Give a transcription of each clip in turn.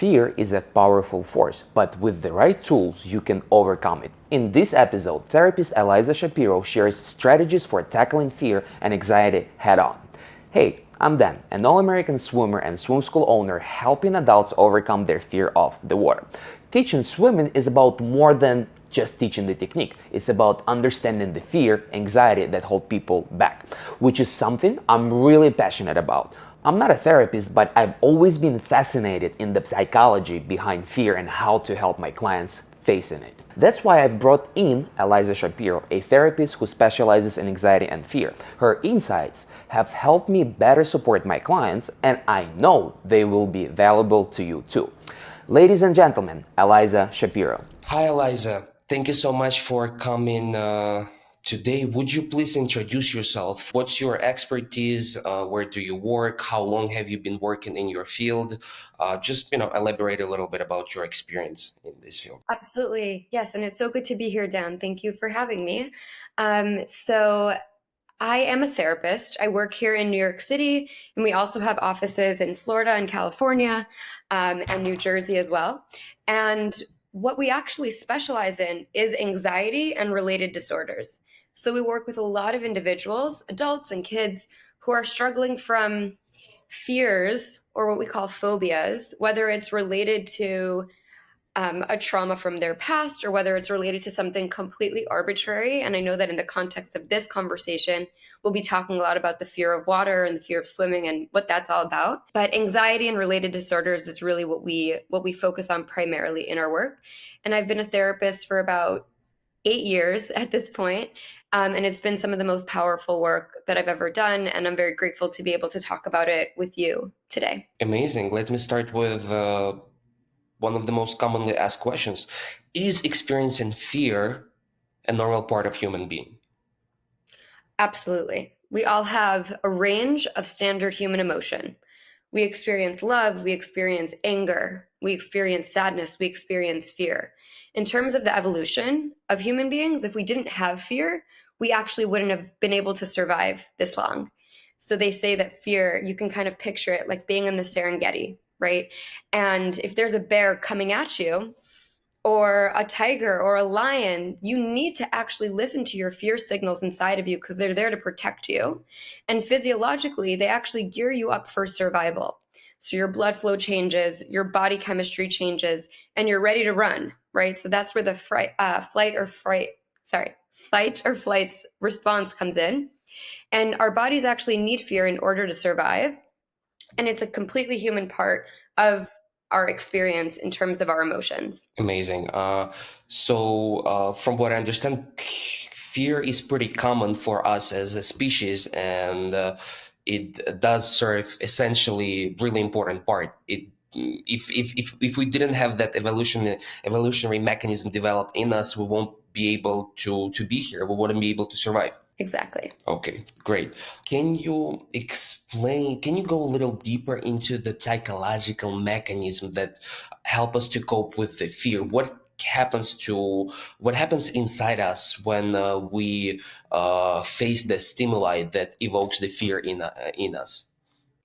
Fear is a powerful force, but with the right tools, you can overcome it. In this episode, therapist Aliza Shapiro shares strategies for tackling fear and anxiety head-on. Hey, I'm Dan, an all-American swimmer and swim school owner helping adults overcome their fear of the water. Teaching swimming is about more than just teaching the technique. It's about understanding the fear, anxiety that hold people back, which is something I'm really passionate about. I'm not a therapist, but I've always been fascinated in the psychology behind fear and how to help my clients facing it. That's why I've brought in Aliza Shapiro, a therapist who specializes in anxiety and fear. Her insights have helped me better support my clients, and I know they will be valuable to you too. Ladies and gentlemen, Aliza Shapiro. Hi, Aliza. Thank you so much for coming today. Would you please introduce yourself? What's your expertise? Where do you work? How long have you been working in your field? Just, elaborate a little bit about your experience in this field. Absolutely. Yes. And it's so good to be here, Dan. Thank you for having me. So I am a therapist. I work here in New York City, and we also have offices in Florida and California, and New Jersey as well. And what we actually specialize in is anxiety and related disorders. So we work with a lot of individuals, adults and kids, who are struggling from fears or what we call phobias, whether it's related to a trauma from their past or whether it's related to something completely arbitrary. And I know that in the context of this conversation, we'll be talking a lot about the fear of water and the fear of swimming and what that's all about. But anxiety and related disorders is really what we focus on primarily in our work. And I've been a therapist for about 8 years at this point. And it's been some of the most powerful work that I've ever done. And I'm very grateful to be able to talk about it with you today. Amazing. Let me start with one of the most commonly asked questions. Is experiencing fear a normal part of human being? Absolutely. We all have a range of standard human emotion. We experience love, we experience anger, we experience sadness, we experience fear. In terms of the evolution of human beings, if we didn't have fear, we actually wouldn't have been able to survive this long. So they say that fear, you can kind of picture it like being in the Serengeti, right? And if there's a bear coming at you, or a tiger or a lion, you need to actually listen to your fear signals inside of you because they're there to protect you. And physiologically, they actually gear you up for survival. So your blood flow changes, your body chemistry changes, and you're ready to run, right? So that's where the fight or flight's response comes in. And our bodies actually need fear in order to survive. And it's a completely human part of our experience in terms of our emotions. Amazing. From what I understand, fear is pretty common for us as a species, and it does serve essentially really important part. If we didn't have that evolutionary mechanism developed in us, we won't be able to be here. We wouldn't be able to survive. Exactly. Okay, great. Can you go a little deeper into the psychological mechanism that help us to cope with the fear? What happens inside us when we face the stimuli that evokes the fear in us?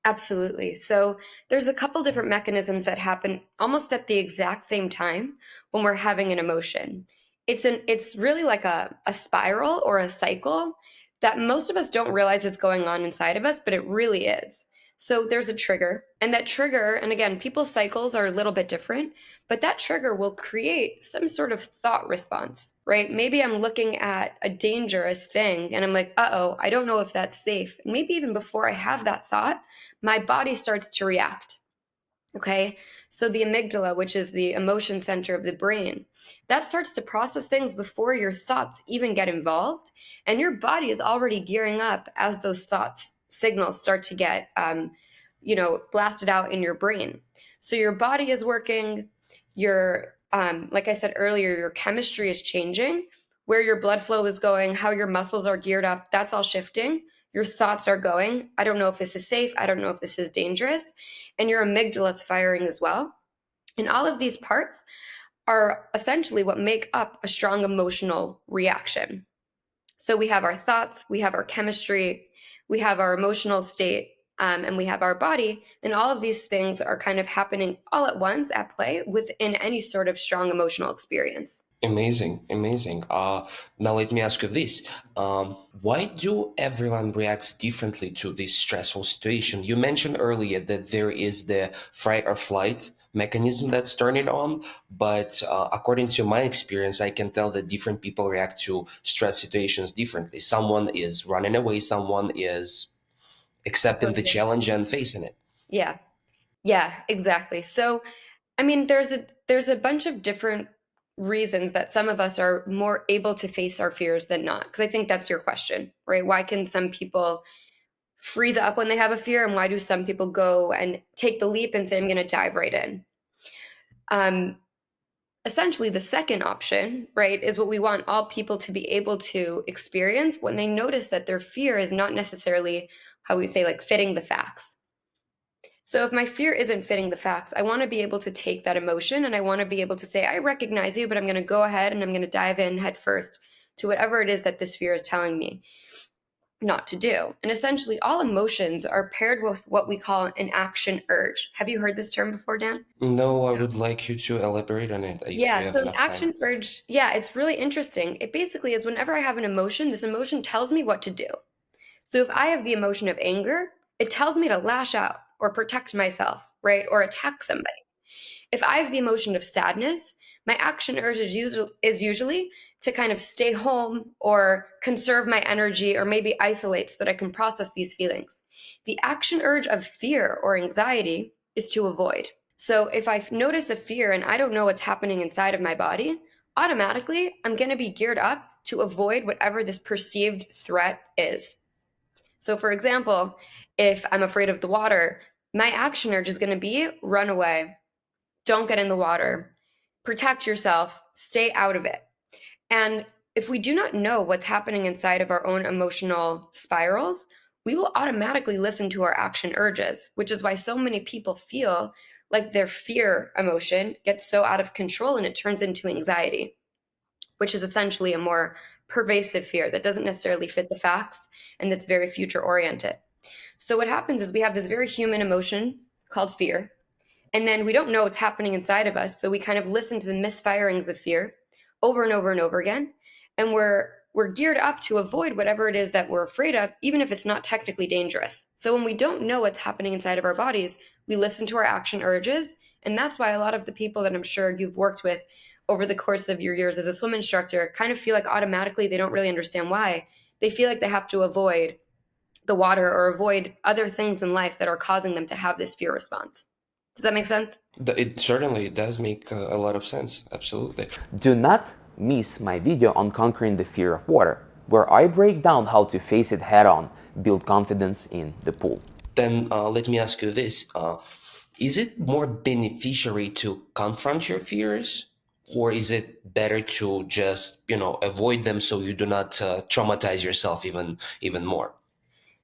Absolutely. So there's a couple different mechanisms that happen almost at the exact same time when we're having an emotion. It's really like a spiral or a cycle that most of us don't realize is going on inside of us, but it really is. So there's a trigger, and that trigger, and again, people's cycles are a little bit different, but that trigger will create some sort of thought response, right? Maybe I'm looking at a dangerous thing and I'm like, uh-oh, I don't know if that's safe. And maybe even before I have that thought, my body starts to react. Okay. So the amygdala, which is the emotion center of the brain, that starts to process things before your thoughts even get involved. And your body is already gearing up as those thoughts signals start to get, blasted out in your brain. So your body is working, like I said earlier, your chemistry is changing, where your blood flow is going, how your muscles are geared up, that's all shifting. Your thoughts are going, I don't know if this is safe. I don't know if this is dangerous. And your amygdala is firing as well. And all of these parts are essentially what make up a strong emotional reaction. So we have our thoughts, we have our chemistry, we have our emotional state, and we have our body, and all of these things are kind of happening all at once at play within any sort of strong emotional experience. Amazing, amazing. Now let me ask you this. Why do everyone reacts differently to this stressful situation? You mentioned earlier that there is the fight or flight mechanism that's turning on, but according to my experience, I can tell that different people react to stress situations differently. Someone is running away, someone is accepting the Totally. challenge and facing it. Yeah. Yeah, exactly. So, I mean, there's a bunch of different reasons that some of us are more able to face our fears than not. Because I think that's your question, right? Why can some people freeze up when they have a fear, and why do some people go and take the leap and say, "I'm going to dive right in"? Um, Essentially, the second option, right, is what we want all people to be able to experience when they notice that their fear is not necessarily, how we say, like fitting the facts. So if my fear isn't fitting the facts, I want to be able to take that emotion and I want to be able to say, I recognize you, but I'm going to go ahead and I'm going to dive in head first to whatever it is that this fear is telling me not to do. And essentially, all emotions are paired with what we call an action urge. Have you heard this term before, Dan? No, I would like you to elaborate on it if Yeah, we have so an enough time. action urge, yeah, it's really interesting. It basically is whenever I have an emotion, this emotion tells me what to do. So if I have the emotion of anger, it tells me to lash out or protect myself, right? Or attack somebody. If I have the emotion of sadness, my action urge is usually to kind of stay home or conserve my energy or maybe isolate so that I can process these feelings. The action urge of fear or anxiety is to avoid. So if I notice a fear and I don't know what's happening inside of my body, automatically I'm going to be geared up to avoid whatever this perceived threat is. So, for example, if I'm afraid of the water, my action urge is going to be run away, don't get in the water, protect yourself, stay out of it. And if we do not know what's happening inside of our own emotional spirals, we will automatically listen to our action urges, which is why so many people feel like their fear emotion gets so out of control and it turns into anxiety, which is essentially a more pervasive fear that doesn't necessarily fit the facts and that's very future oriented. So, what happens is we have this very human emotion called fear, and then we don't know what's happening inside of us. So we kind of listen to the misfirings of fear over and over and over again. And we're geared up to avoid whatever it is that we're afraid of, even if it's not technically dangerous. So when we don't know what's happening inside of our bodies, we listen to our action urges. And that's why a lot of the people that I'm sure you've worked with over the course of your years as a swim instructor kind of feel like automatically they don't really understand why. They feel like they have to avoid the water or avoid other things in life that are causing them to have this fear response. Does that make sense? It certainly does make a lot of sense. Absolutely. Do not miss my video on conquering the fear of water, where I break down how to face it head on, build confidence in the pool. Then let me ask you this. Is it more beneficiary to confront your fears, or is it better to just, avoid them so you do not traumatize yourself even more?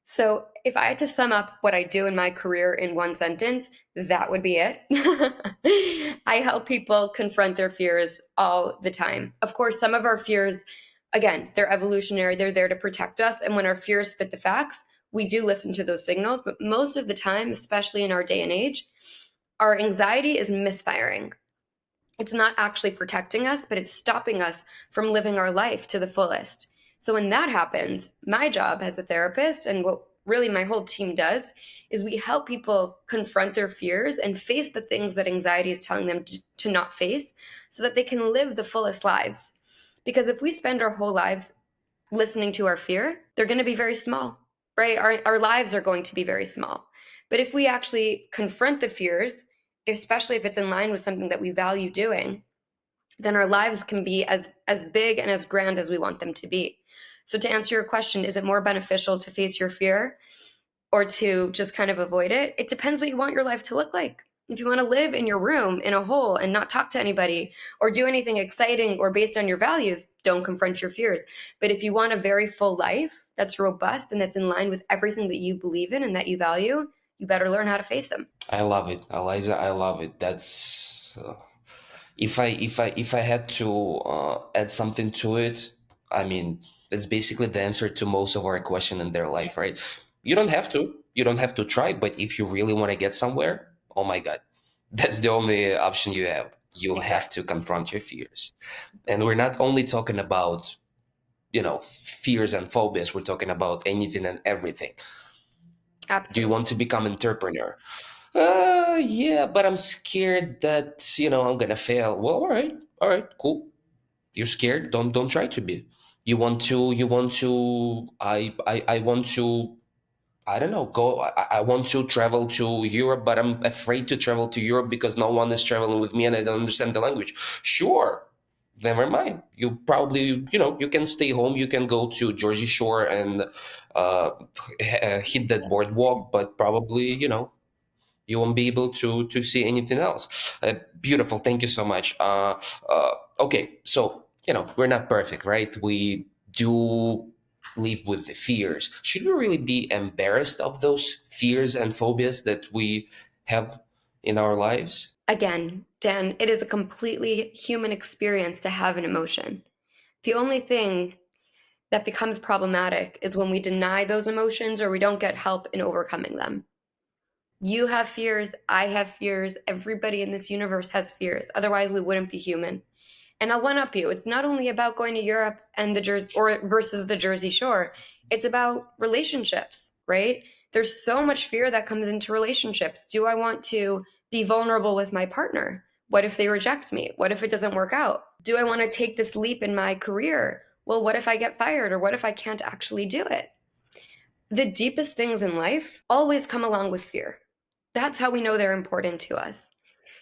So, if I had to sum up what I do in my career in one sentence, that would be it. I help people confront their fears all the time. Of course, some of our fears, again, they're evolutionary, they're there to protect us. And when our fears fit the facts, we do listen to those signals. But most of the time, especially in our day and age, our anxiety is misfiring. It's not actually protecting us, but it's stopping us from living our life to the fullest. So when that happens, my job as a therapist and what really my whole team does is we help people confront their fears and face the things that anxiety is telling them to not face so that they can live the fullest lives. Because if we spend our whole lives listening to our fear, they're going to be very small, right? Our lives are going to be very small. But if we actually confront the fears, especially if it's in line with something that we value doing, then our lives can be as big and as grand as we want them to be. So to answer your question, is it more beneficial to face your fear or to just kind of avoid it? It depends what you want your life to look like. If you want to live in your room in a hole and not talk to anybody or do anything exciting or based on your values, don't confront your fears. But if you want a very full life that's robust and that's in line with everything that you believe in and that you value, you better learn how to face them. I love it, Eliza. I love it. That's if I had to add something to it, I mean, that's basically the answer to most of our question in their life, right? You don't have to. you don't have to try, but if you really want to get somewhere, oh my God, that's the only option you have. You have Exactly. to confront your fears. And we're not only talking about, fears and phobias, we're talking about anything and everything. Do you want Absolutely. to become entrepreneur? Yeah, but I'm scared that, I'm gonna fail. Well, all right, cool. You're scared? Don't try to be. I want to, I don't know, I want to travel to Europe, but I'm afraid to travel to Europe because no one is traveling with me and I don't understand the language. Sure, never mind. You probably, you can stay home. You can go to Jersey Shore and uh, hit that boardwalk, but probably, you won't be able to see anything else. Beautiful. Thank you so much. Okay, so we're not perfect, right? We do live with the fears. Should we really be embarrassed of those fears and phobias that we have in our lives? Again, Dan, it is a completely human experience to have an emotion. The only thing that becomes problematic is when we deny those emotions or we don't get help in overcoming them. You have fears, I have fears, everybody in this universe has fears. Otherwise, we wouldn't be human. And I'll one up you. It's not only about going to Europe and the Jersey or versus the Jersey Shore. It's about relationships, right? There's so much fear that comes into relationships. Do I want to be vulnerable with my partner? What if they reject me? What if it doesn't work out? Do I want to take this leap in my career? Well, what if I get fired or what if I can't actually do it? The deepest things in life always come along with fear. That's how we know they're important to us.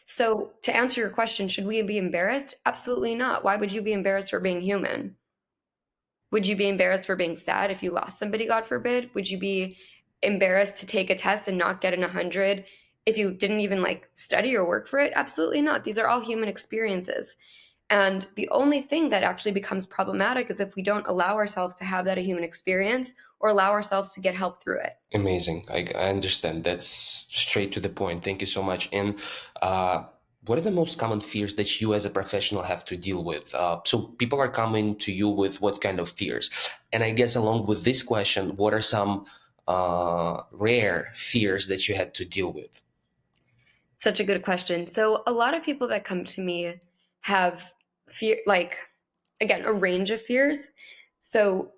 So, to answer your question, should we be embarrassed? Absolutely not. Why would you be embarrassed for being human? Would you be embarrassed for being sad if you lost somebody, God forbid? Would you be embarrassed to take a test and not get an 100 if you didn't even like study or work for it? Absolutely not. These are all human experiences. And the only thing that actually becomes problematic is if we don't allow ourselves to have that a human experience or allow ourselves to get help through it. Amazing. I understand. That's straight to the point. Thank you so much. And what are the most common fears that you as a professional have to deal with? So people are coming to you with what kind of fears? And I guess along with this question, what are some rare fears that you had to deal with? Such a good question. So, a lot of people that come to me have fear, like, again, a range of fears. So,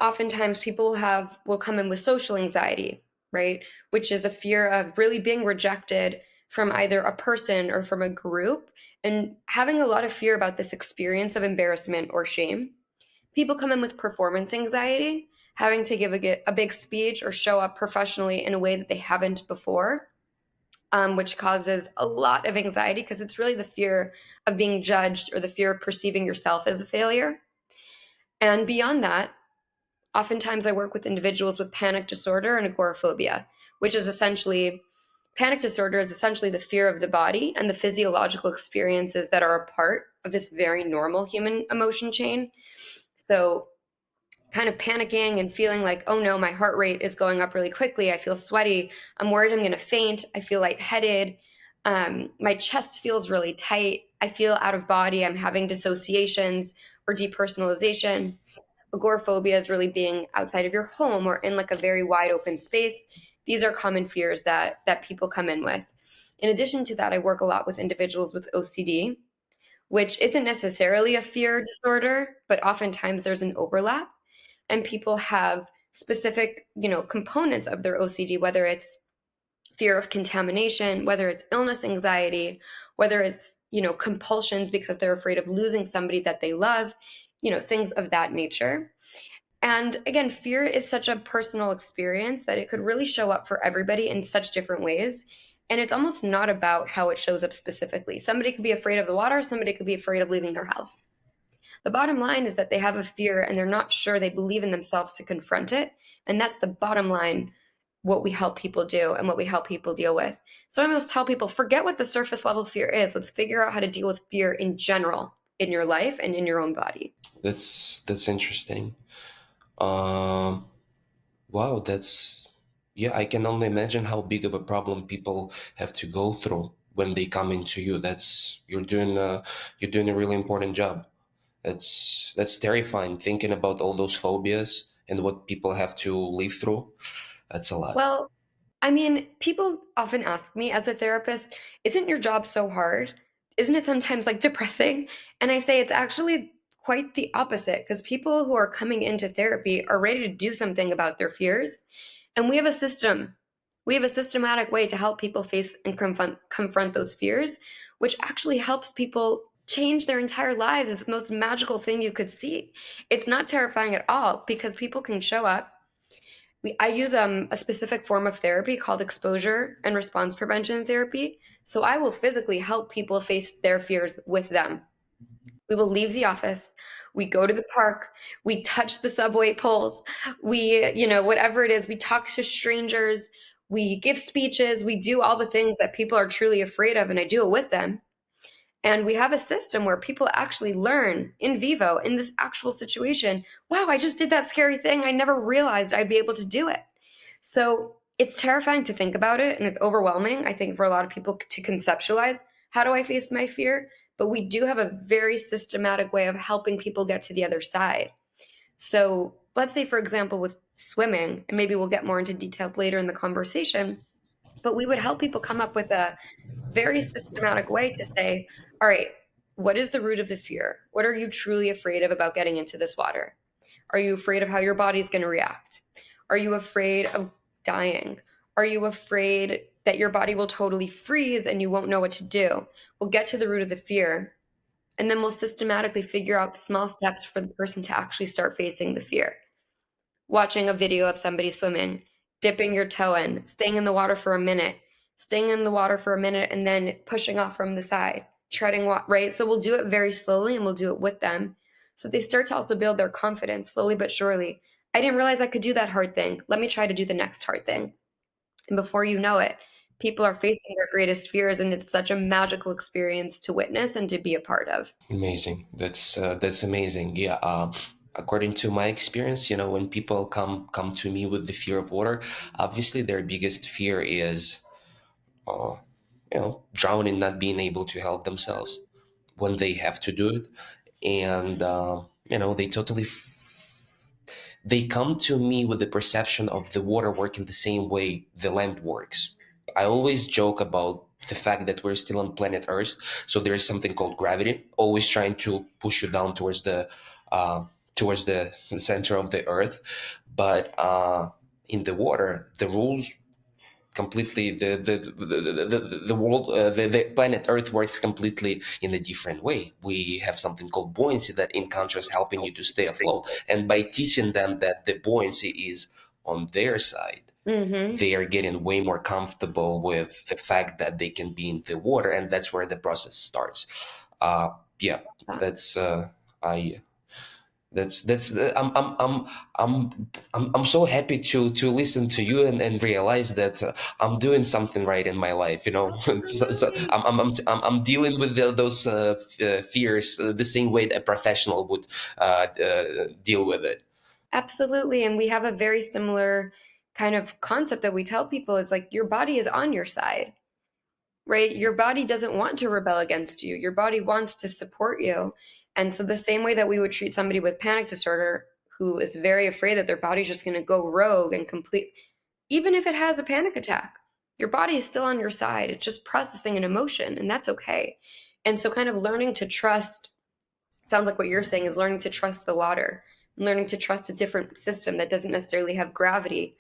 oftentimes people will come in with social anxiety, right? Which is the fear of really being rejected from either a person or from a group and having a lot of fear about this experience of embarrassment or shame. People come in with performance anxiety, having to give a big speech or show up professionally in a way that they haven't before, which causes a lot of anxiety because it's really the fear of being judged or the fear of perceiving yourself as a failure. And beyond that, oftentimes I work with individuals with panic disorder and agoraphobia, which is essentially panic disorder is essentially the fear of the body and the physiological experiences that are a part of this very normal human emotion chain. So kind of panicking and feeling like, oh no, my heart rate is going up really quickly. I feel sweaty. I'm worried I'm going to faint. I feel lightheaded. My chest feels really tight. I feel out of body. I'm having dissociations or depersonalization. Agoraphobia is really being outside of your home or in like a very wide open space. These are common fears that people come in with. In addition to that, I work a lot with individuals with OCD, which isn't necessarily a fear disorder, but oftentimes there's an overlap and people have specific, components of their OCD, whether it's fear of contamination, whether it's illness anxiety, whether it's, compulsions because they're afraid of losing somebody that they love, things of that nature. And again, fear is such a personal experience that it could really show up for everybody in such different ways. And it's almost not about how it shows up specifically. Somebody could be afraid of the water, somebody could be afraid of leaving their house. The bottom line is that they have a fear and they're not sure they believe in themselves to confront it. And that's the bottom line, what we help people do and what we help people deal with. So I almost tell people, forget what the surface level fear is. Let's figure out how to deal with fear in general in your life and in your own body. That's interesting. Um, wow, that's yeah, I can only imagine how big of a problem people have to go through when they come into you. That's you're doing a really important job. That's terrifying thinking about all those phobias and what people have to live through. That's a lot. Well, I mean, people often ask me as a therapist, isn't your job so hard? Isn't it sometimes like depressing? And I say it's actually quite the opposite because people who are coming into therapy are ready to do something about their fears. And we have a system. We have a systematic way to help people face and confront those fears, which actually helps people change their entire lives. It's the most magical thing you could see. It's not terrifying at all because people can show up. I use a specific form of therapy called exposure and response prevention therapy. So I will physically help people face their fears with them. We will leave the office. We go to the park. We touch the subway poles. Whatever it is, we talk to strangers. We give speeches. We do all the things that people are truly afraid of, and I do it with them. And we have a system where people actually learn in vivo in this actual situation. Wow, I just did that scary thing. I never realized I'd be able to do it. So it's terrifying to think about it, and it's overwhelming, I think, for a lot of people to conceptualize how do I face my fear? But we do have a very systematic way of helping people get to the other side. So let's say, for example, with swimming, and maybe we'll get more into details later in the conversation, but we would help people come up with a very systematic way to say, all right, what is the root of the fear? What are you truly afraid of about getting into this water? Are you afraid of how your body's going to react? Are you afraid of dying? Are you afraid that your body will totally freeze and you won't know what to do? We'll get to the root of the fear, and then we'll systematically figure out small steps for the person to actually start facing the fear. Watching a video of somebody swimming, dipping your toe in, staying in the water for a minute, staying in the water for a minute, and then pushing off from the side, treading, right? So we'll do it very slowly and we'll do it with them. So they start to also build their confidence slowly but surely. I didn't realize I could do that hard thing. Let me try to do the next hard thing. And before you know it, people are facing their greatest fears, and it's such a magical experience to witness and to be a part of. Amazing. That's amazing. Yeah. According to my experience, when people come to me with the fear of water, obviously their biggest fear is, uh, drowning, not being able to help themselves when they have to do it, and they totally. They come to me with the perception of the water working the same way the land works. I always joke about the fact that we're still on planet Earth, so there is something called gravity, always trying to push you down towards the center of the Earth. But in the water, the rules completely the world the planet Earth works completely in a different way. We have something called buoyancy that in contrast helping you to stay afloat, and by teaching them that the buoyancy is on their side, they are getting way more comfortable with the fact that they can be in the water, and that's where the process starts. Yeah, that's I that's I'm so happy to listen to you and realize that I'm doing something right in my life. So I'm dealing with those fears the same way that a professional would deal with it. Absolutely. And we have a very similar kind of concept that we tell people. It's like your body is on your side, right? Your body doesn't want to rebel against you. Your body wants to support you. And so the same way that we would treat somebody with panic disorder who is very afraid that their body's just going to go rogue and complete, even if it has a panic attack, your body is still on your side. It's just processing an emotion, and that's okay. And so kind of learning to trust, sounds like what you're saying is learning to trust the water, learning to trust a different system that doesn't necessarily have gravity,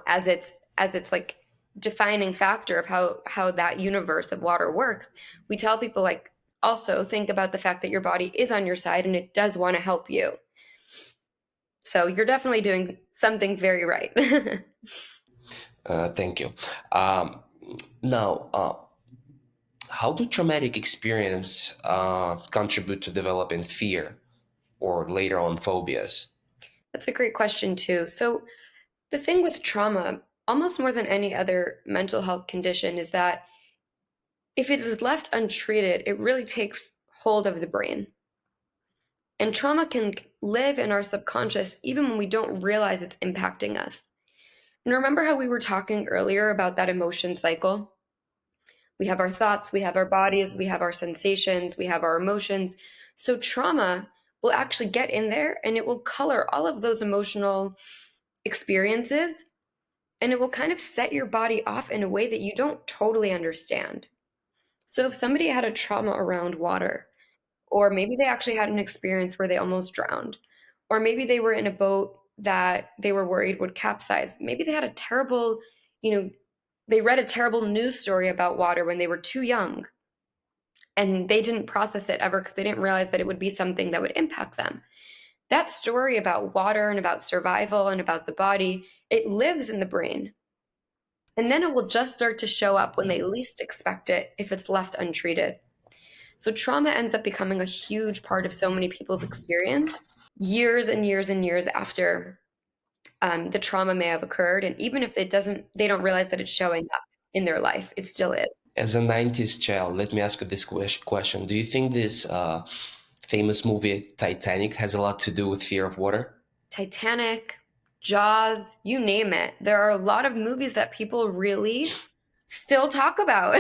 as its like defining factor of how that universe of water works. We tell people, like, also think about the fact that your body is on your side and it does want to help you. So you're definitely doing something very right. Thank you. Now, how do traumatic experience contribute to developing fear or later on phobias? That's a great question too. So the thing with trauma, almost more than any other mental health condition, is that if it is left untreated, it really takes hold of the brain. And trauma can live in our subconscious even when we don't realize it's impacting us. And remember how we were talking earlier about that emotion cycle? We have our thoughts, we have our bodies, we have our sensations, we have our emotions. So trauma will actually get in there and it will color all of those emotional experiences and it will kind of set your body off in a way that you don't totally understand. So if somebody had a trauma around water, or maybe they actually had an experience where they almost drowned, or maybe they were in a boat that they were worried would capsize, maybe they had a terrible, you know, they read a terrible news story about water when they were too young, and they didn't process it ever because they didn't realize that it would be something that would impact them. That story about water and about survival and about the body, it lives in the brain. And then it will just start to show up when they least expect it if it's left untreated. So trauma ends up becoming a huge part of so many people's experience years and years and years after the trauma may have occurred. And even if they don't realize that it's showing up in their life, it still is. As a 90s child, let me ask you this question. Do you think this famous movie Titanic has a lot to do with fear of water? Titanic, Jaws, you name it. There are a lot of movies that people really still talk about.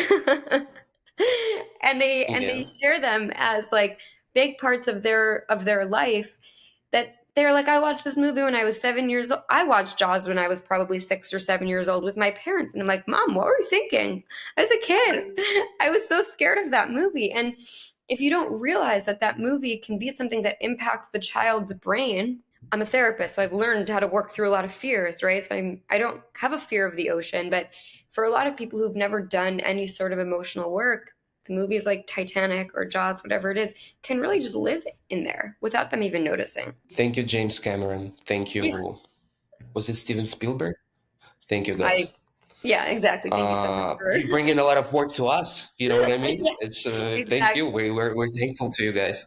and they share them as like big parts of their life, that they're like, I watched this movie when I was 7 years old. I watched Jaws when I was probably 6 or 7 years old with my parents. And I'm like, Mom, what were you thinking? I was a kid. I was so scared of that movie. And if you don't realize that that movie can be something that impacts the child's brain, I'm a therapist, so I've learned how to work through a lot of fears, right? So I don't have a fear of the ocean, but for a lot of people who've never done any sort of emotional work, the movies like Titanic or Jaws, whatever it is, can really just live in there without them even noticing. Thank you, James Cameron. Thank you. Was it Steven Spielberg? Thank you, guys. Yeah, exactly. Thank you so much for you bring in a lot of work to us. You know what I mean? Yeah, It's exactly. Thank you. We're thankful to you guys.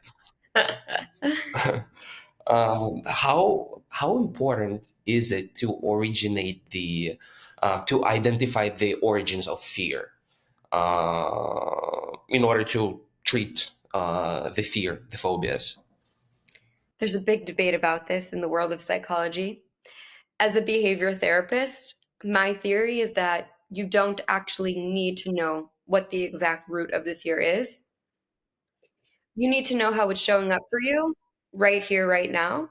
How important is it to originate to identify the origins of fear in order to treat the fear, the phobias? There's a big debate about this in the world of psychology. As a behavior therapist, my theory is that you don't actually need to know what the exact root of the fear is. You need to know how it's showing up for you right here, right now.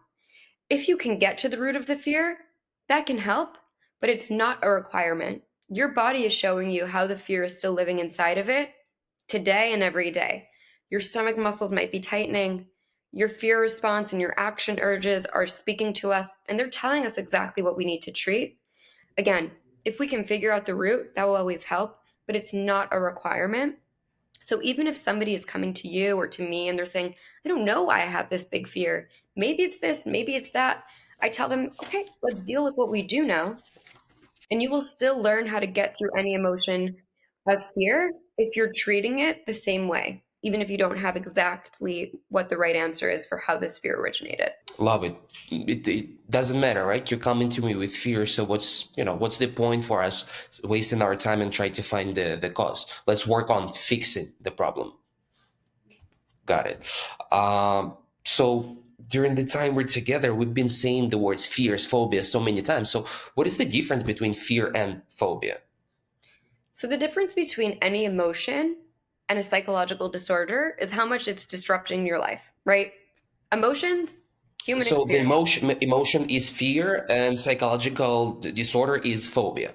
If you can get to the root of the fear, that can help, but it's not a requirement. Your body is showing you how the fear is still living inside of it today and every day. Your stomach muscles might be tightening. Your fear response and your action urges are speaking to us, and they're telling us exactly what we need to treat. Again, if we can figure out the root, that will always help, but it's not a requirement. So even if somebody is coming to you or to me and they're saying, I don't know why I have this big fear, maybe it's this, maybe it's that, I tell them, okay, let's deal with what we do know. And you will still learn how to get through any emotion of fear if you're treating it the same way, even if you don't have exactly what the right answer is for how this fear originated. Love it. It doesn't matter, right? You're coming to me with fear, so what's the point for us wasting our time and try to find the cause? Let's work on fixing the problem. Got it. So during the time we're together, we've been saying the words fears, phobia so many times. So what is the difference between fear and phobia? So the difference between any emotion and a psychological disorder is how much it's disrupting your life, right? Emotions, human So the experience. emotion is fear and psychological disorder is phobia.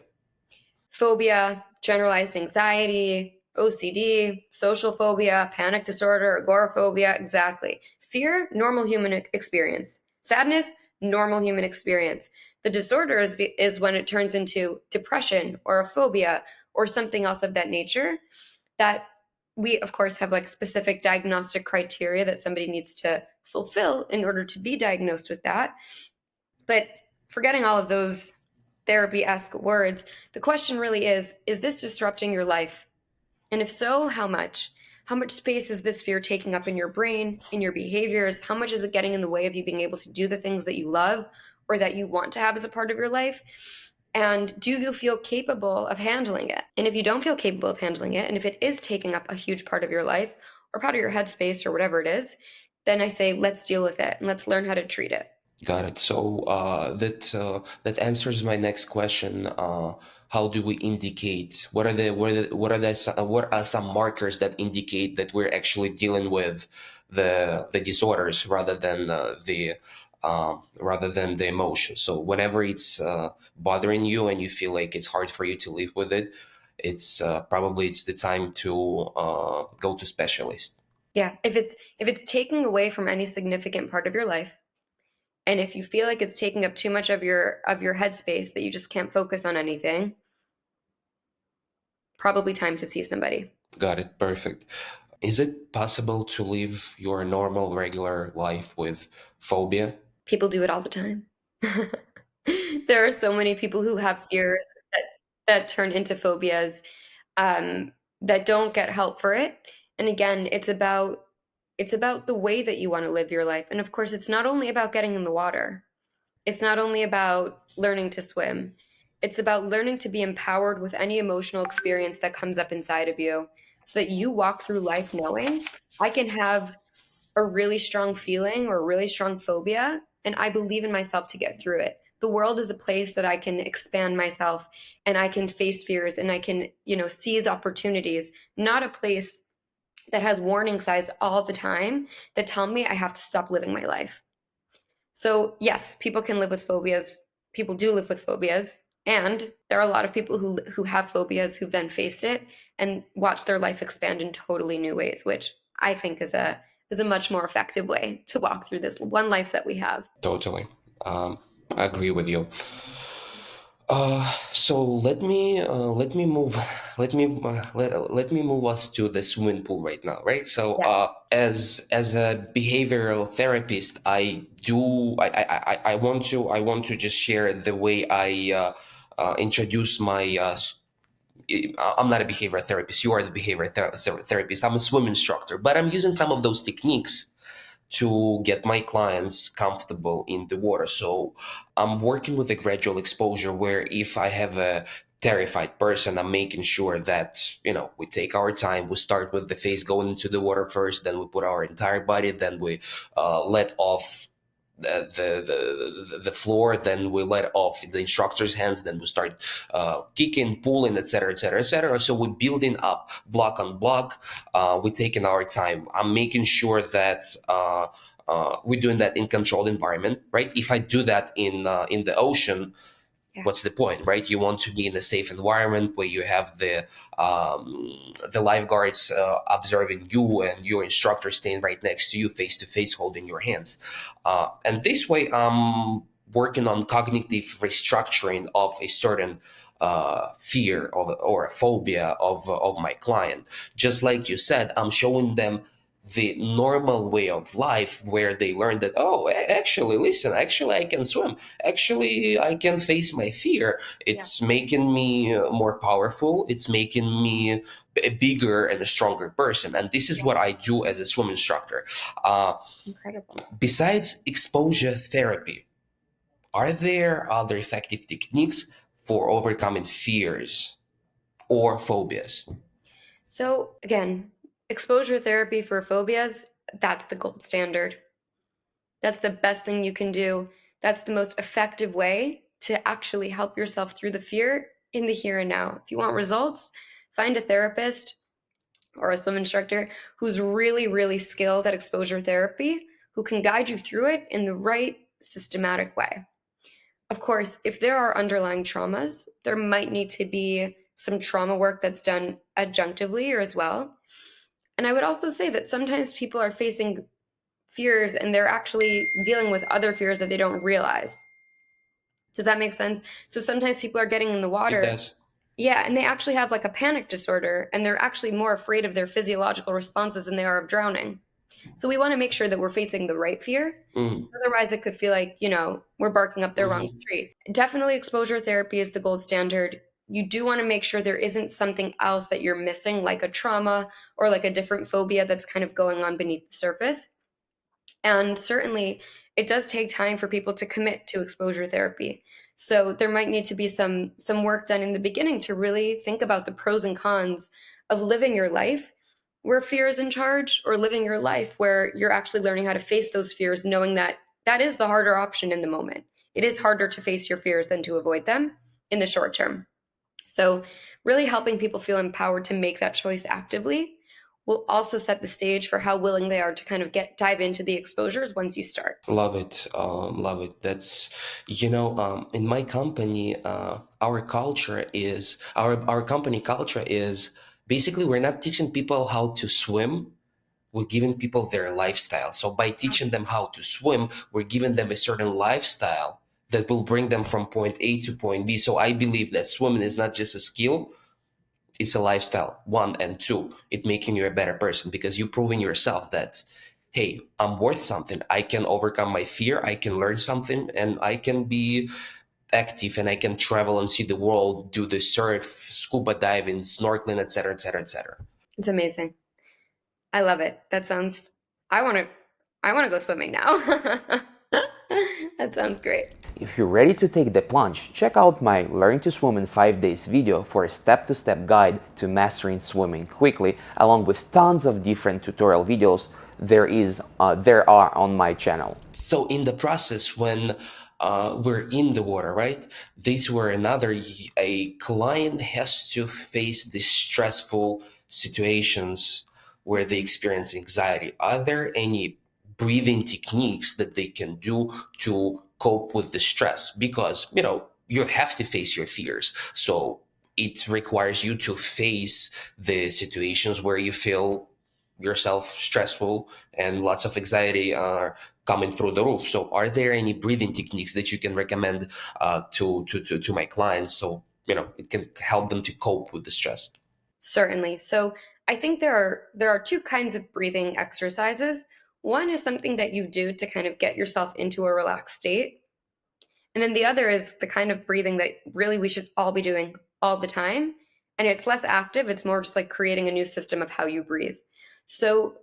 Phobia, generalized anxiety, OCD, social phobia, panic disorder, agoraphobia, exactly. Fear, normal human experience. Sadness, normal human experience. The disorder is when it turns into depression or a phobia or something else of that nature, that we, of course, have like specific diagnostic criteria that somebody needs to fulfill in order to be diagnosed with that. But forgetting all of those therapy-esque words, the question really is this disrupting your life? And if so, how much? How much space is this fear taking up in your brain, in your behaviors? How much is it getting in the way of you being able to do the things that you love or that you want to have as a part of your life? And do you feel capable of handling it? And if you don't feel capable of handling it, and if it is taking up a huge part of your life or part of your headspace or whatever it is, then I say, let's deal with it and let's learn how to treat it. Got it. So that answers my next question. How do we indicate what are some markers that indicate that we're actually dealing with the disorders rather than rather than the emotion. So whenever it's bothering you and you feel like it's hard for you to live with it, it's probably it's the time to go to specialist. Yeah, if it's taking away from any significant part of your life, and if you feel like it's taking up too much of your headspace that you just can't focus on anything, probably time to see somebody. Got it. Perfect. Is it possible to live your normal, regular life with phobia? People do it all the time. There are so many people who have fears that turn into phobias, um, that don't get help for it. And again, it's about the way that you want to live your life. And of course, it's not only about getting in the water. It's not only about learning to swim. It's about learning to be empowered with any emotional experience that comes up inside of you so that you walk through life knowing I can have a really strong feeling or a really strong phobia, and I believe in myself to get through it. The world is a place that I can expand myself and I can face fears and I can, seize opportunities, not a place that has warning signs all the time that tell me I have to stop living my life. So, yes, people can live with phobias. People do live with phobias. And there are a lot of people who have phobias who've then faced it and watched their life expand in totally new ways, which I think is a much more effective way to walk through this one life that we have. Totally. I agree with you. So let me move let me move us to the swimming pool right now, right? So Yeah. as a behavioral therapist, I want to just share the way I introduce my I'm not a behavioral therapist. You are the therapist. I'm a swim instructor, but I'm using some of those techniques to get my clients comfortable in the water. So I'm working with a gradual exposure where if I have a terrified person, I'm making sure that, we take our time. We start with the face going into the water first, then we put our entire body, then we let off the floor, then we let off the instructor's hands, then we start kicking, pulling, etc., etc., etc. So we're building up block on block. We're taking our time. I'm making sure that we're doing that in controlled environment, right? If I do that in the ocean, Yeah. what's the point, right? You want to be in a safe environment where you have the lifeguards observing you and your instructor staying right next to you, face to face, holding your hands. And this way, I'm working on cognitive restructuring of a certain fear or a phobia of my client. Just like you said, I'm showing them the normal way of life where they learn that, oh, actually, listen, actually, I can swim. Actually, I can face my fear. Yeah. It's making me more powerful. It's making me a bigger and a stronger person. And this is Yeah. what I do as a swim instructor. Uh, Incredible. Besides exposure therapy, are there other effective techniques for overcoming fears or phobias? So again, exposure therapy for phobias, that's the gold standard. That's the best thing you can do. That's the most effective way to actually help yourself through the fear in the here and now. If you want results, find a therapist or a swim instructor who's really, really skilled at exposure therapy, who can guide you through it in the right systematic way. Of course, if there are underlying traumas, there might need to be some trauma work that's done adjunctively or as well. And I would also say that sometimes people are facing fears and they're actually dealing with other fears that they don't realize. Does that make sense? So sometimes people are getting in the It water, does. yeah, and they actually have like a panic disorder and they're actually more afraid of their physiological responses than they are of drowning. So we want to make sure that we're facing the right fear. Mm, Otherwise, it could feel like, we're barking up the wrong mhm. tree. Definitely exposure therapy is the gold standard. You do want to make sure there isn't something else that you're missing, like a trauma or like a different phobia that's kind of going on beneath the surface. And certainly, it does take time for people to commit to exposure therapy. So there might need to be some work done in the beginning to really think about the pros and cons of living your life where fear is in charge, or living your life where you're actually learning how to face those fears, knowing that that is the harder option in the moment. It is harder to face your fears than to avoid them in the short term. So really helping people feel empowered to make that choice actively, will also set the stage for how willing they are to kind of dive into the exposures once you start. Love it. Love it. That's, in my company, our culture is, our company culture is basically we're not teaching people how to swim. We're giving people their lifestyle. So by teaching them how to swim, we're giving them a certain lifestyle that will bring them from point A to point B. So I believe that swimming is not just a skill, it's a lifestyle. One, and two, it making you a better person because you're proving yourself that, hey, I'm worth something. I can overcome my fear. I can learn something, and I can be active, and I can travel and see the world, do the surf, scuba diving, snorkeling, etc., etc., etc. It's amazing. I love it. That sounds, I want to, I want to go swimming now. That sounds great. If you're ready to take the plunge, check out my Learn to Swim in 5 Days video for a step-to-step guide to mastering swimming quickly, along with tons of different tutorial videos there are on my channel. So in the process, when we're in the water, right? This where a client has to face these stressful situations where they experience anxiety. Are there any breathing techniques that they can do to cope with the stress? Because, you have to face your fears. So it requires you to face the situations where you feel yourself stressful and lots of anxiety are coming through the roof. So are there any breathing techniques that you can recommend to my clients so it can help them to cope with the stress? Certainly. So I think there are two kinds of breathing exercises. One is something that you do to kind of get yourself into a relaxed state. And then the other is the kind of breathing that really we should all be doing all the time. And it's less active, it's more just like creating a new system of how you breathe. So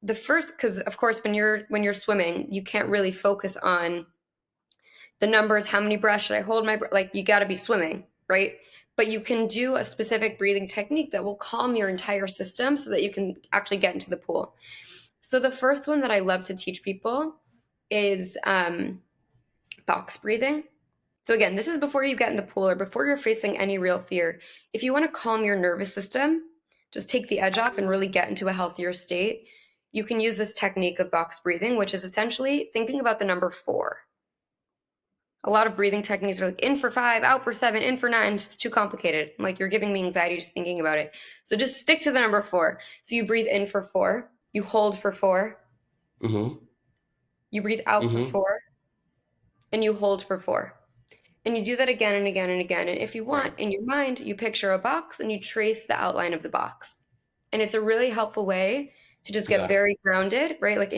the first, because of course when you're swimming, you can't really focus on the numbers, how many breaths should I hold my breath, like you got to be swimming, right? But you can do a specific breathing technique that will calm your entire system so that you can actually get into the pool. So the first one that I love to teach people is box breathing. So again, this is before you get in the pool or before you're facing any real fear. If you want to calm your nervous system, just take the edge off and really get into a healthier state, you can use this technique of box breathing, which is essentially thinking about the number 4. A lot of breathing techniques are like in for 5, out for 7, in for 9. It's too complicated. Like you're giving me anxiety just thinking about it. So just stick to the number 4. So you breathe in for 4, you hold for 4, you breathe out for 4, and you hold for 4. And you do that again and again and again. And if you want, in your mind, you picture a box and you trace the outline of the box. And it's a really helpful way to just get very grounded, right? Like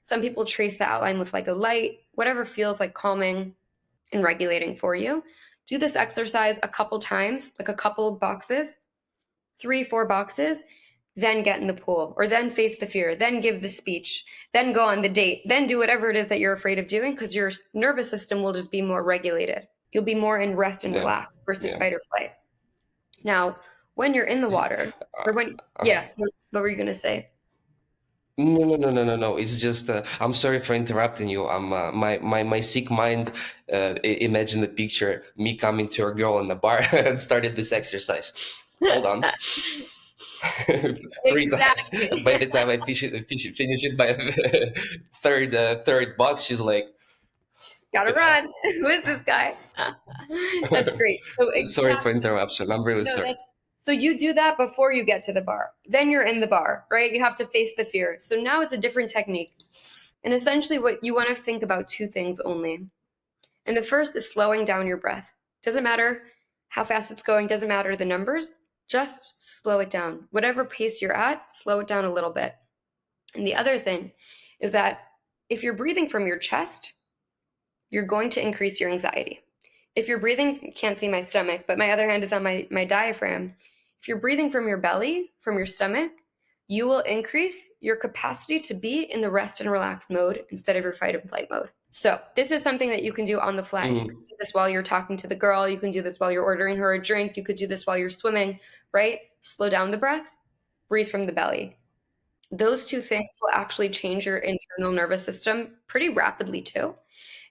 some people trace the outline with like a light, whatever feels like calming and regulating for you. Do this exercise a couple times, like a couple boxes, 3, 4 boxes, then get in the pool, or then face the fear, then give the speech, then go on the date, then do whatever it is that you're afraid of doing, because your nervous system will just be more regulated. You'll be more in rest and relax versus fight or flight. Now, when you're in the water, or what were you going to say? No. It's just I'm sorry for interrupting you. I'm my sick mind imagined the picture me coming to a girl in the bar and started this exercise. Hold on. 3 times. By the time I finish it by third box, she's like, gotta run. Who is this guy? That's great. So sorry for interruption. I'm really sorry. So you do that before you get to the bar. Then you're in the bar, right? You have to face the fear. So now it's a different technique. And essentially what you want to think about 2 things only. And the first is slowing down your breath. Doesn't matter how fast it's going, doesn't matter the numbers, just slow it down. Whatever pace you're at, slow it down a little bit. And the other thing is that if you're breathing from your chest, you're going to increase your anxiety. If you're breathing, you can't see my stomach, but my other hand is on my diaphragm. If you're breathing from your belly, from your stomach, you will increase your capacity to be in the rest and relax mode instead of your fight and flight mode. So this is something that you can do on the fly. You can do this while you're talking to the girl. You can do this while you're ordering her a drink. You could do this while you're swimming, right? Slow down the breath, breathe from the belly. Those 2 things will actually change your internal nervous system pretty rapidly too.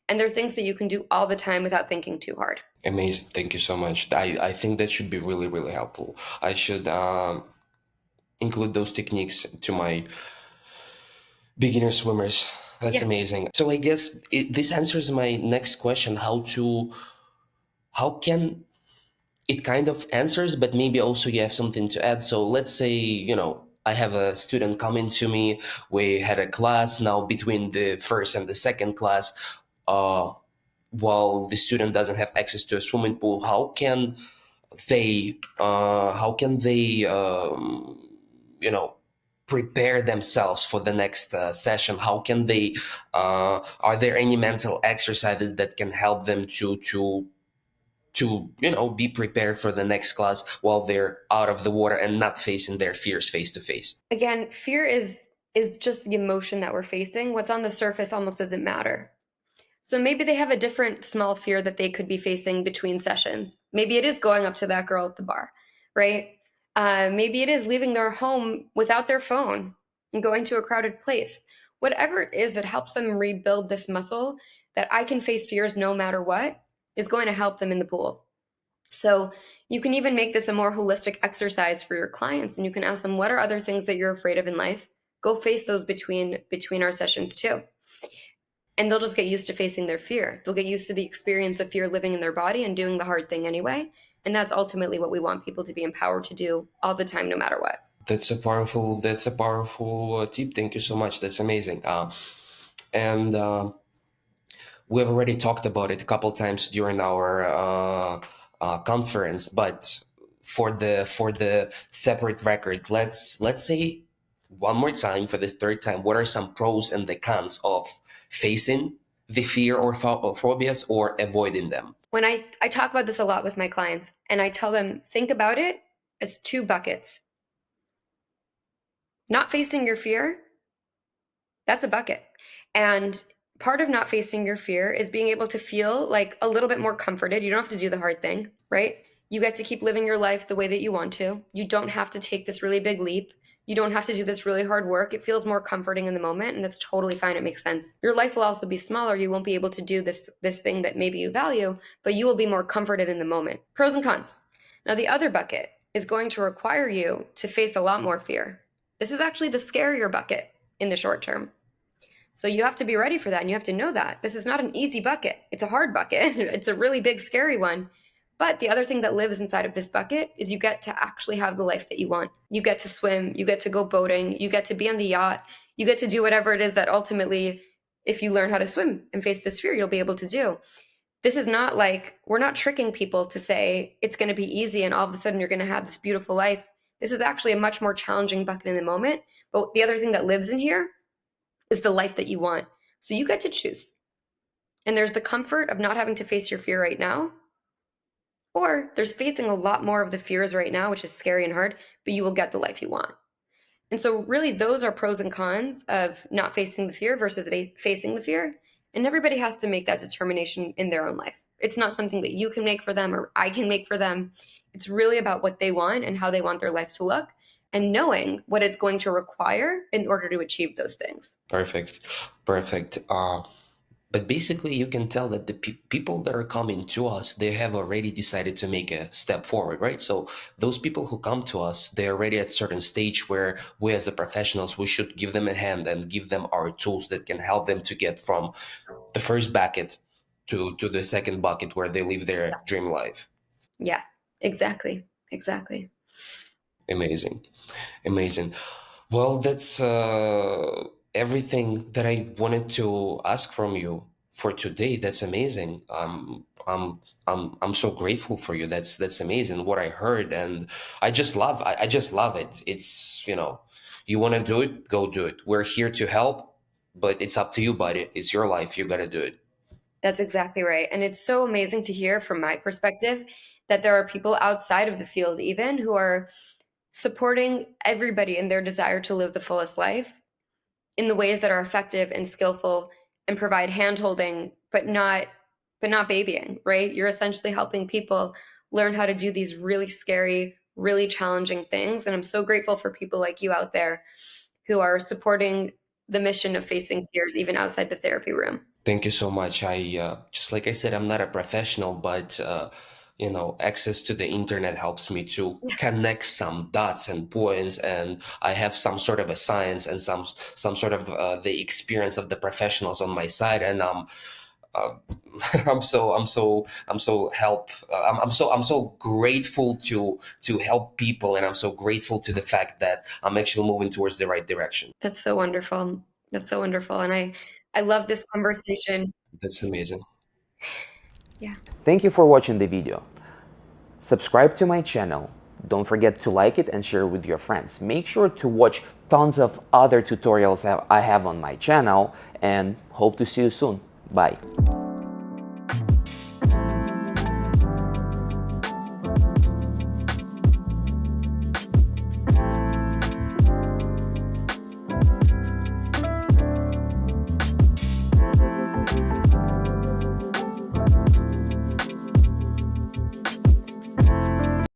And they're things that you can do all the time without thinking too hard. Amazing. Thank you so much. I think that should be really, really helpful. I should include those techniques to my beginner swimmers. That's Yeah. amazing. So I guess this answers my next question: how can it kind of answers, but maybe also you have something to add. So let's say, I have a student coming to me. We had a class now between the first and the second class. Uh, while the student doesn't have access to a swimming pool, how can they prepare themselves for the next session? How can they are there any mental exercises that can help them to be prepared for the next class while they're out of the water and not facing their fears face to face? Again, fear is just the emotion that we're facing. What's on the surface almost doesn't matter. So maybe they have a different small fear that they could be facing between sessions. Maybe it is going up to that girl at the bar, right? Maybe it is leaving their home without their phone and going to a crowded place. Whatever it is that helps them rebuild this muscle that I can face fears no matter what is going to help them in the pool. So you can even make this a more holistic exercise for your clients, and you can ask them, what are other things that you're afraid of in life? Go face those between our sessions too. And they'll just get used to facing their fear. They'll get used to the experience of fear living in their body and doing the hard thing anyway. And that's ultimately what we want people to be empowered to do all the time, no matter what. That's a powerful tip. Thank you so much. That's amazing. And we've already talked about it a couple times during our conference, but for the separate record, let's say one more time for the third time. What are some pros and the cons of facing the fear or phobias or avoiding them? When I talk about this a lot with my clients, and I tell them, think about it as two buckets. Not facing your fear, that's a bucket. And part of not facing your fear is being able to feel like a little bit more comforted. You don't have to do the hard thing, right? You get to keep living your life the way that you want to. You don't have to take this really big leap. You don't have to do this really hard work. It feels more comforting in the moment, and that's totally fine. It makes sense. Your life will also be smaller. You won't be able to do this thing that maybe you value, but you will be more comforted in the moment. Pros and cons. Now, the other bucket is going to require you to face a lot more fear. This is actually the scarier bucket in the short term. So you have to be ready for that, and you have to know that this is not an easy bucket. It's a hard bucket. It's a really big, scary one. But the other thing that lives inside of this bucket is you get to actually have the life that you want. You get to swim, you get to go boating, you get to be on the yacht, you get to do whatever it is that ultimately, if you learn how to swim and face this fear, you'll be able to do. This is not like, we're not tricking people to say it's going to be easy and all of a sudden you're going to have this beautiful life. This is actually a much more challenging bucket in the moment. But the other thing that lives in here is the life that you want. So you get to choose. And there's the comfort of not having to face your fear right now, or there's facing a lot more of the fears right now, which is scary and hard, but you will get the life you want. And so really those are pros and cons of not facing the fear versus facing the fear. And everybody has to make that determination in their own life. It's not something that you can make for them or I can make for them. It's really about what they want and how they want their life to look, and knowing what it's going to require in order to achieve those things. Perfect. But basically, you can tell that the people that are coming to us, they have already decided to make a step forward, right? So those people who come to us, they're already at a certain stage where we as the professionals, we should give them a hand and give them our tools that can help them to get from the first bucket to the second bucket where they live their dream life. Yeah, exactly. Exactly. Amazing. Well, that's everything that I wanted to ask from you for today. That's amazing. I'm so grateful for you. That's amazing what I heard, and I just love it. It's you want to do it, go do it. We're here to help, but it's up to you, buddy. It's your life. You got to do it. That's exactly right. And it's so amazing to hear from my perspective that there are people outside of the field even who are supporting everybody in their desire to live the fullest life in the ways that are effective and skillful and provide handholding, but not babying, right? You're essentially helping people learn how to do these really scary, really challenging things. And I'm so grateful for people like you out there who are supporting the mission of facing fears even outside the therapy room. Thank you so much. I just like I said, I'm not a professional, but access to the internet helps me to connect some dots and points, and I have some sort of a science and some sort of the experience of the professionals on my side, and uh, I'm so grateful to help people, and I'm so grateful to the fact that I'm actually moving towards the right direction. That's so wonderful. That's so wonderful. And I love this conversation. That's amazing. Yeah. Thank you for watching the video. Subscribe to my channel. Don't forget to like it and share with your friends. Make sure to watch tons of other tutorials I have on my channel, and hope to see you soon. Bye.